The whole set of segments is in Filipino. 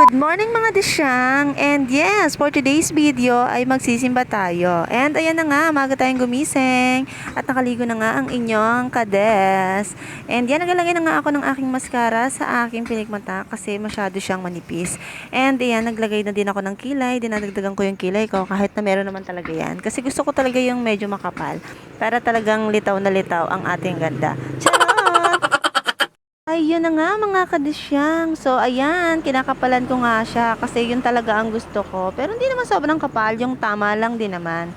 Good morning mga disyang, and yes, for today's video ay magsisimba tayo. And ayan na nga, maga tayong gumising at nakaligo na nga ang inyong kades. And yan, nagalagay na nga ako ng aking mascara sa aking pinigmata kasi masyado siyang manipis. And ayan, naglagay na din ako ng kilay, dinadagdagan ko yung kilay ko kahit na meron naman talaga yan. Kasi gusto ko talaga yung medyo makapal para talagang litaw na litaw ang ating ganda. Charot! Ayun na nga mga kadisyang. So ayan, kinakapalan ko nga siya kasi yun talaga ang gusto ko. Pero hindi naman sobrang kapal, yung tama lang din naman.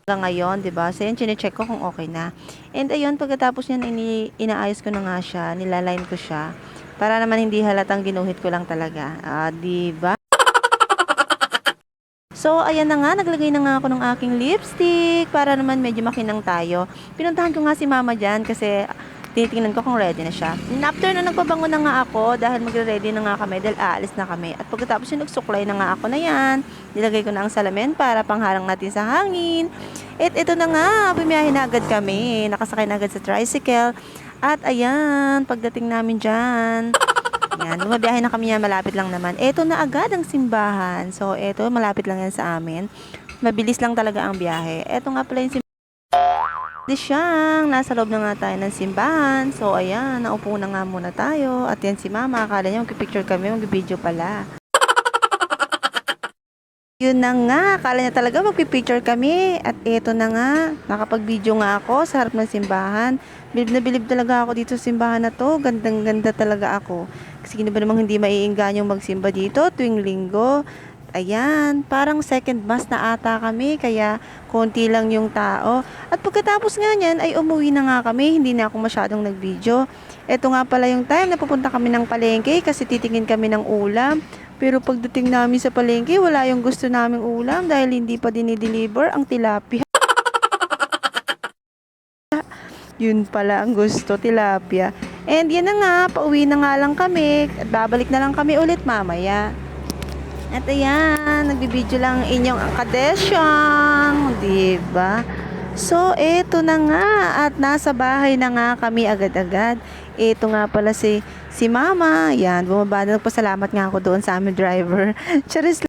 Hanggang ngayon, 'di ba? So yun, chine-check ko kung okay na. And ayun, pagkatapos niyan inaayos ko na nga siya, nilaline ko siya para naman hindi halatang ginuhit ko lang talaga. 'Di ba? So, ayan na nga, naglagay na nga ako ng aking lipstick para naman medyo makinang tayo. Pinuntahan ko nga si mama dyan kasi tinitingnan ko kung ready na siya. And after na nagpabango na nga ako dahil magre-ready na nga kami dahil aalis na kami. At pagkatapos yung nagsuklay na nga ako na yan, nilagay ko na ang salamin para pangharang natin sa hangin. At ito na nga, bumiyahe na agad kami. Nakasakay na agad sa tricycle. At ayan, pagdating namin dyan, yan, bumabiyahe na kami yan, malapit lang naman. Ito na agad ang simbahan. So, ito, malapit lang yan sa amin. Mabilis lang talaga ang biyahe. Ito nga pala yung simbahan. Siyang, nasa loob na nga tayo ng simbahan. So, ayan, naupo na nga muna tayo. At yan si mama, akala niya mag-picture kami, mag-video pala. Yun na nga, akala niya talaga mag-picture kami. At eto na nga, nakapag-video nga ako sa harap ng simbahan. Bilib na bilib talaga ako dito sa simbahan na to. Gandang-ganda talaga ako. Kasi ba namang hindi maiingganyong magsimba dito tuwing linggo. Ayan, parang second mass na ata kami, kaya konti lang yung tao. At pagkatapos nga niyan, ay umuwi na nga kami, hindi na ako masyadong nag-video. Ito nga pala yung time na pupunta kami ng palengke kasi titingin kami ng ulam. Pero pagdating namin sa palengke, wala yung gusto naming ulam dahil hindi pa dinideliver ang tilapia. Yun pala ang gusto, tilapia. And yan na nga, pauwi na nga lang kami at babalik na lang kami ulit mamaya. At ayan, nagbibideo lang ang inyong kadesyang, diba? So, eto na nga, at nasa bahay na nga kami agad-agad. Eto nga pala si mama, yan, bumaba na, nagpasalamat nga ako doon sa aming driver. Charis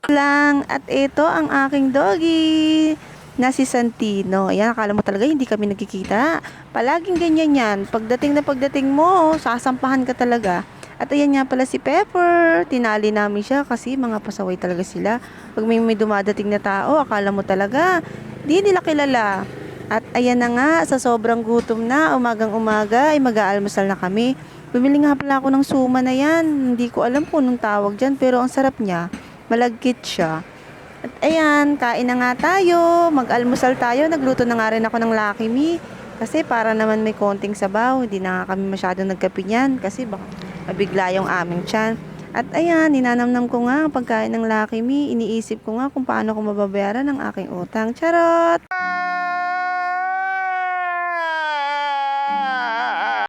lang, at eto ang aking doggy na si Santino. Ayan, akala mo talaga hindi kami nagkikita. Palaging ganyan yan, pagdating mo, sasampahan ka talaga. At ayan nga pala si Pepper, tinali namin siya kasi mga pasaway talaga sila. Pag may dumadating na tao, akala mo talaga, di nila kilala. At ayan na nga, sa sobrang gutom na, umagang umaga, ay mag-aalmusal na kami. Bumili nga pala ako ng suma na yan. Hindi ko alam kung anong tawag dyan, pero ang sarap niya. Malagkit siya. At ayan, kain na nga tayo, mag-almusal tayo. Nagluto na nga rin ako ng Lucky Me. Kasi para naman may konting sabaw, hindi na nga kami masyadong nagkape niyan. Kasi baka mabigla yung aming tiyan. At ayan, ninanamnam ko nga ang pagkain ng Lucky Me. Iniisip ko nga kung paano ko mababayaran ang aking utang. Charot!